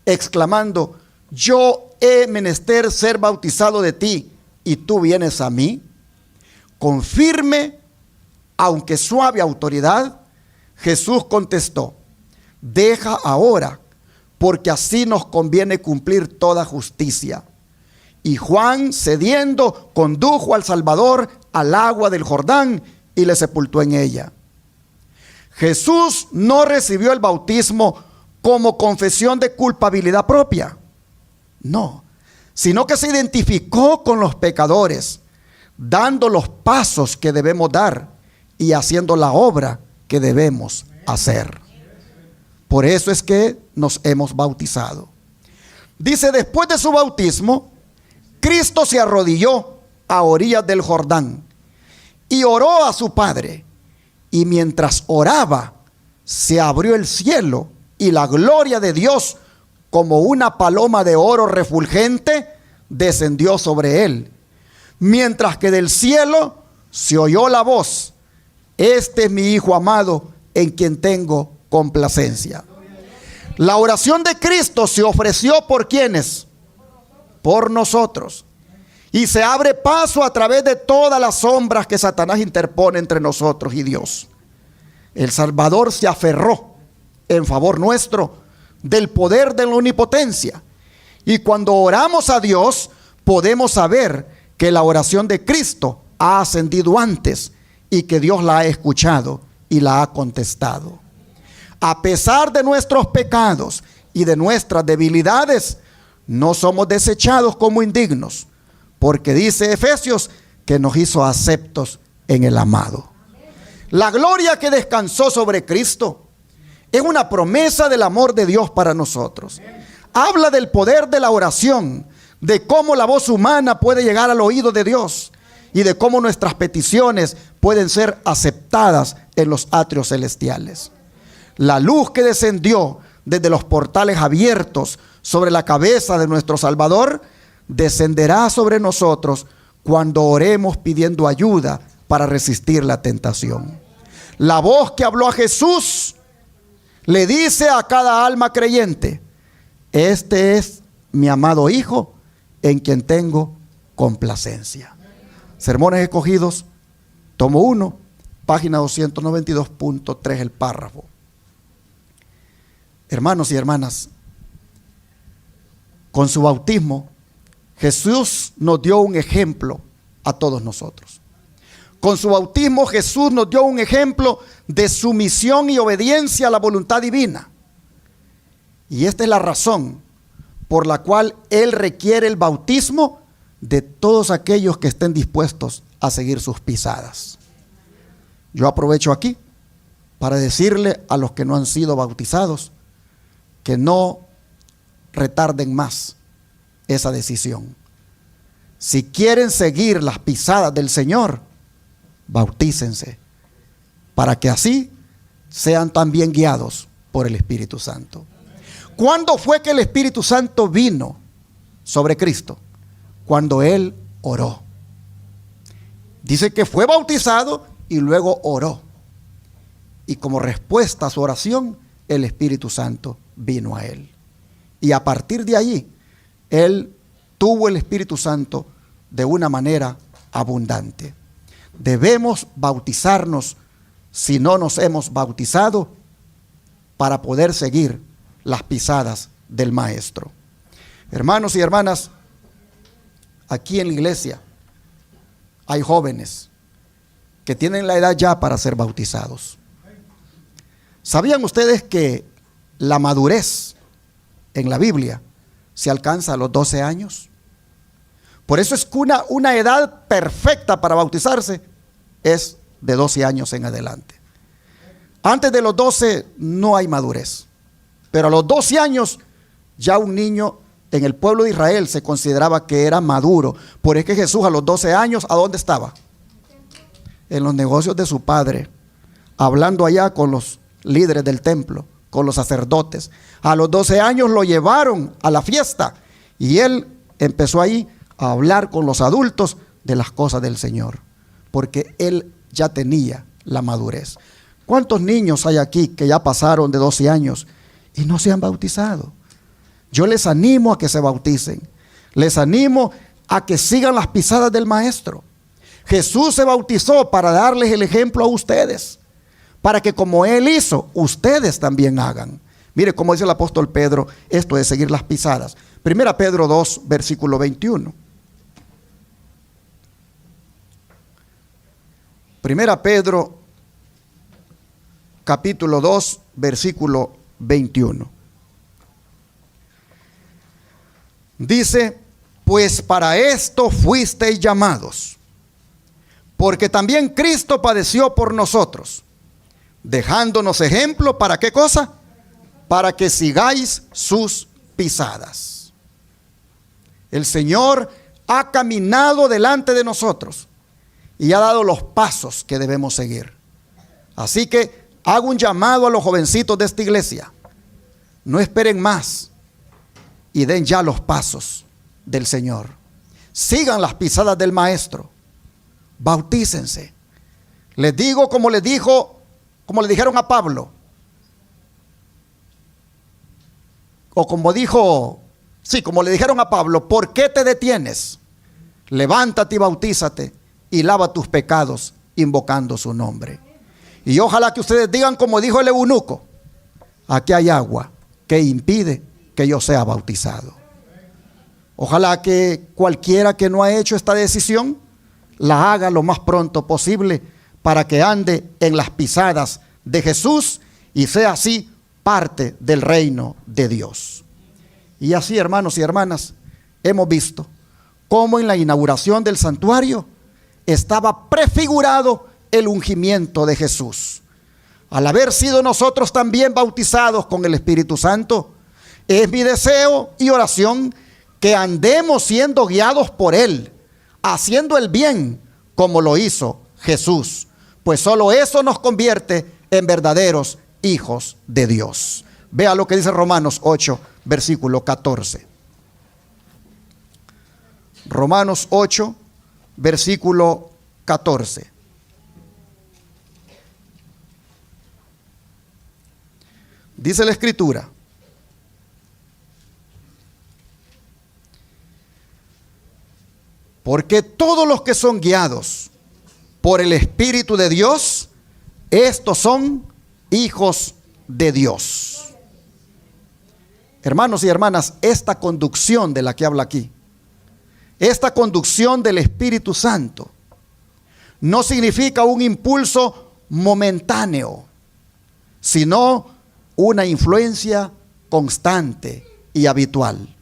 Speaker 1: exclamando: yo he menester ser bautizado de ti, ¿y tú vienes a mí? Con firme, aunque suave autoridad, Jesús contestó: deja ahora, porque así nos conviene cumplir toda justicia. Y Juan, cediendo, condujo al Salvador al agua del Jordán y le sepultó en ella. Jesús no recibió el bautismo como confesión de culpabilidad propia, no, sino que se identificó con los pecadores, dando los pasos que debemos dar y haciendo la obra que debemos hacer. Por eso es que nos hemos bautizado. Dice: después de su bautismo, Cristo se arrodilló a orillas del Jordán y oró a su Padre. Y mientras oraba, se abrió el cielo y la gloria de Dios, como una paloma de oro refulgente, descendió sobre él. Mientras que del cielo se oyó la voz: este es mi Hijo amado, en quien tengo complacencia. La oración de Cristo se ofreció ¿por quiénes? Por nosotros. Y se abre paso a través de todas las sombras que Satanás interpone entre nosotros y Dios. El Salvador se aferró en favor nuestro del poder de la omnipotencia. Y cuando oramos a Dios, podemos saber que la oración de Cristo ha ascendido antes y que Dios la ha escuchado y la ha contestado. A pesar de nuestros pecados y de nuestras debilidades, no somos desechados como indignos, porque dice Efesios que nos hizo aceptos en el amado. La gloria que descansó sobre Cristo es una promesa del amor de Dios para nosotros. Habla del poder de la oración, de cómo la voz humana puede llegar al oído de Dios y de cómo nuestras peticiones pueden ser aceptadas en los atrios celestiales. La luz que descendió desde los portales abiertos sobre la cabeza de nuestro Salvador descenderá sobre nosotros cuando oremos pidiendo ayuda para resistir la tentación. La voz que habló a Jesús le dice a cada alma creyente: este es mi amado Hijo, en quien tengo complacencia. Sermones Escogidos, tomo 1, página 292.3, el párrafo. Hermanos y hermanas, con su bautismo, Jesús nos dio un ejemplo a todos nosotros. Con su bautismo Jesús nos dio un ejemplo de sumisión y obediencia a la voluntad divina. Y esta es la razón por la cual Él requiere el bautismo de todos aquellos que estén dispuestos a seguir sus pisadas. Yo aprovecho aquí para decirle a los que no han sido bautizados que no retarden más esa decisión. Si quieren seguir las pisadas del Señor, bautícense, para que así sean también guiados por el Espíritu Santo. ¿Cuándo fue que el Espíritu Santo vino sobre Cristo? Cuando Él oró. Dice que fue bautizado y luego oró. Y como respuesta a su oración, el Espíritu Santo vino a Él. Y a partir de allí, Él tuvo el Espíritu Santo de una manera abundante. Debemos bautizarnos si no nos hemos bautizado para poder seguir las pisadas del Maestro. Hermanos y hermanas, aquí en la iglesia hay jóvenes que tienen la edad ya para ser bautizados. ¿Sabían ustedes que la madurez en la Biblia se alcanza a los 12 años? Por eso es que una edad perfecta para bautizarse es de 12 años en adelante. Antes de los 12 no hay madurez, pero a los 12 años ya un niño en el pueblo de Israel se consideraba que era maduro. Por eso que Jesús a los 12 años, ¿a dónde estaba? En los negocios de su padre, hablando allá con los líderes del templo, con los sacerdotes. A los 12 años lo llevaron a la fiesta y él empezó ahí a hablar con los adultos de las cosas del Señor, porque él ya tenía la madurez. ¿Cuántos niños hay aquí que ya pasaron de 12 años y no se han bautizado? Yo les animo a que se bauticen. Les animo a que sigan las pisadas del Maestro. Jesús se bautizó para darles el ejemplo a ustedes, para que como Él hizo, ustedes también hagan. Mire cómo dice el apóstol Pedro, esto de seguir las pisadas. Primera Pedro 2, versículo 21. Primera Pedro, capítulo 2, versículo 21. Dice, pues para esto fuisteis llamados, porque también Cristo padeció por nosotros, dejándonos ejemplo, ¿para qué cosa? Para que sigáis sus pisadas. El Señor ha caminado delante de nosotros y ha dado los pasos que debemos seguir. Así que hago un llamado a los jovencitos de esta iglesia. No esperen más y den ya los pasos del Señor. Sigan las pisadas del Maestro. Bautícense. Les digo como le dijeron a Pablo, o como le dijeron a Pablo, ¿por qué te detienes? Levántate y bautízate y lava tus pecados invocando su nombre. Y ojalá que ustedes digan como dijo el eunuco, aquí hay agua que impide que yo sea bautizado. Ojalá que cualquiera que no ha hecho esta decisión la haga lo más pronto posible para que ande en las pisadas de Jesús y sea así parte del reino de Dios. Y así, hermanos y hermanas, hemos visto cómo en la inauguración del santuario estaba prefigurado el ungimiento de Jesús. Al haber sido nosotros también bautizados con el Espíritu Santo, es mi deseo y oración que andemos siendo guiados por Él, haciendo el bien como lo hizo Jesús, pues solo eso nos convierte en verdaderos hijos de Dios. Vea lo que dice Romanos 8, versículo 14. Romanos 8, versículo 14. Dice la Escritura: porque todos los que son guiados por el Espíritu de Dios, estos son hijos de Dios. Hermanos y hermanas, esta conducción de la que habla aquí Esta conducción del Espíritu Santo no significa un impulso momentáneo, sino una influencia constante y habitual.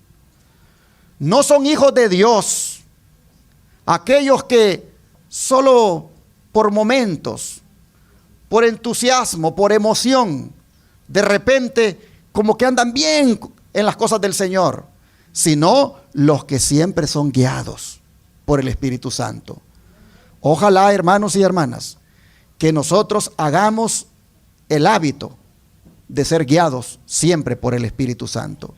Speaker 1: No son hijos de Dios aquellos que solo por momentos, por entusiasmo, por emoción, de repente como que andan bien en las cosas del Señor, sino los que siempre son guiados por el Espíritu Santo. Ojalá, hermanos y hermanas, que nosotros hagamos el hábito de ser guiados siempre por el Espíritu Santo.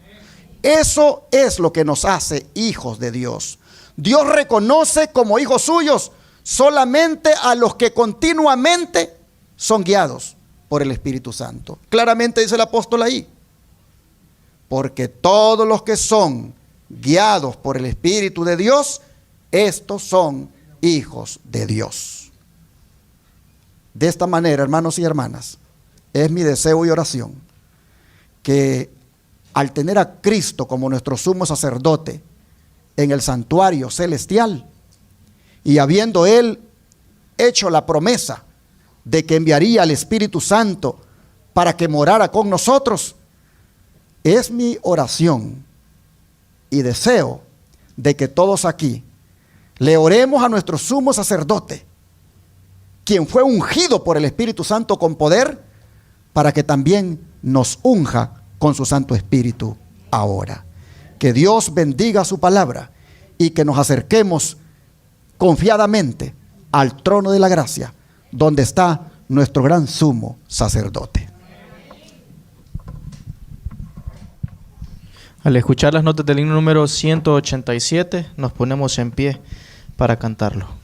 Speaker 1: Eso es lo que nos hace hijos de Dios. Dios reconoce como hijos suyos solamente a los que continuamente son guiados por el Espíritu Santo. Claramente dice el apóstol ahí: porque todos los que son guiados por el Espíritu de Dios, estos son hijos de Dios. De esta manera, hermanos y hermanas, es mi deseo y oración que al tener a Cristo como nuestro sumo sacerdote en el santuario celestial, y habiendo Él hecho la promesa de que enviaría al Espíritu Santo para que morara con nosotros, es mi oración y deseo de que todos aquí le oremos a nuestro sumo sacerdote, quien fue ungido por el Espíritu Santo con poder, para que también nos unja con su Santo Espíritu ahora. Que Dios bendiga su palabra y que nos acerquemos confiadamente al trono de la gracia, donde está nuestro gran sumo sacerdote.
Speaker 3: Al escuchar las notas del himno número 187, nos ponemos en pie para cantarlo.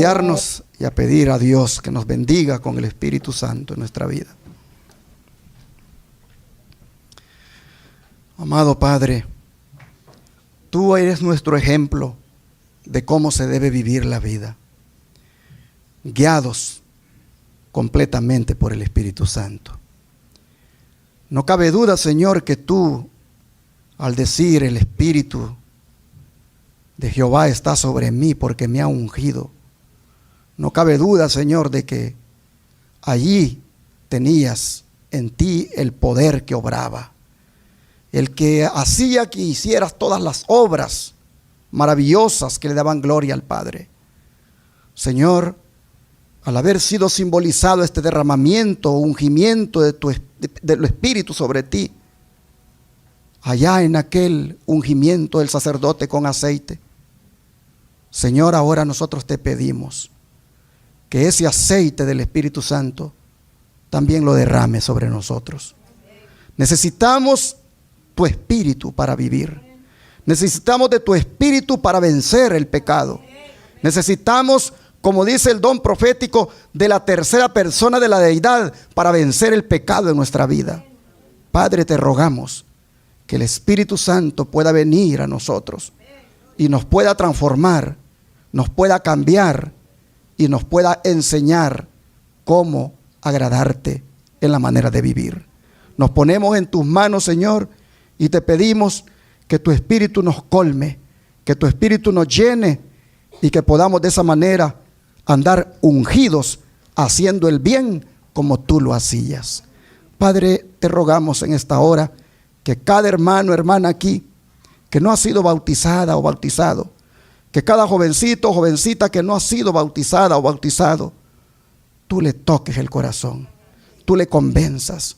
Speaker 1: arrodillarnos y a pedir a Dios que nos bendiga con el Espíritu Santo en nuestra vida. Amado Padre, tú eres nuestro ejemplo de cómo se debe vivir la vida, guiados completamente por el Espíritu Santo. No cabe duda, Señor, que tú, al decir el Espíritu de Jehová está sobre mí porque me ha ungido, no cabe duda, Señor, de que allí tenías en ti el poder que obraba, el que hacía que hicieras todas las obras maravillosas que le daban gloria al Padre. Señor, al haber sido simbolizado este derramamiento, ungimiento del Espíritu sobre ti, allá en aquel ungimiento del sacerdote con aceite, Señor, ahora nosotros te pedimos que ese aceite del Espíritu Santo también lo derrame sobre nosotros. Necesitamos tu Espíritu para vivir. Necesitamos de tu Espíritu para vencer el pecado. Necesitamos, como dice el don profético, de la tercera persona de la deidad para vencer el pecado en nuestra vida. Padre, te rogamos que el Espíritu Santo pueda venir a nosotros y nos pueda transformar, nos pueda cambiar y nos pueda enseñar cómo agradarte en la manera de vivir. Nos ponemos en tus manos, Señor, y te pedimos que tu Espíritu nos colme, que tu Espíritu nos llene y que podamos de esa manera andar ungidos, haciendo el bien como tú lo hacías. Padre, te rogamos en esta hora que cada hermano, hermana aquí, que no ha sido bautizada o bautizado, que cada jovencito o jovencita que no ha sido bautizada o bautizado, tú le toques el corazón, tú le convenzas,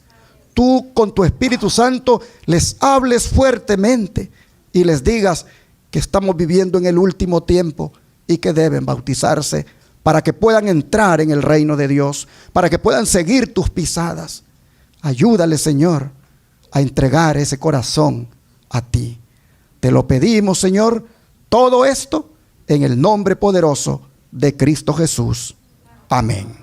Speaker 1: tú con tu Espíritu Santo les hables fuertemente y les digas que estamos viviendo en el último tiempo y que deben bautizarse para que puedan entrar en el reino de Dios, para que puedan seguir tus pisadas. Ayúdale, Señor, a entregar ese corazón a ti. Te lo pedimos, Señor, todo esto en el nombre poderoso de Cristo Jesús. Amén.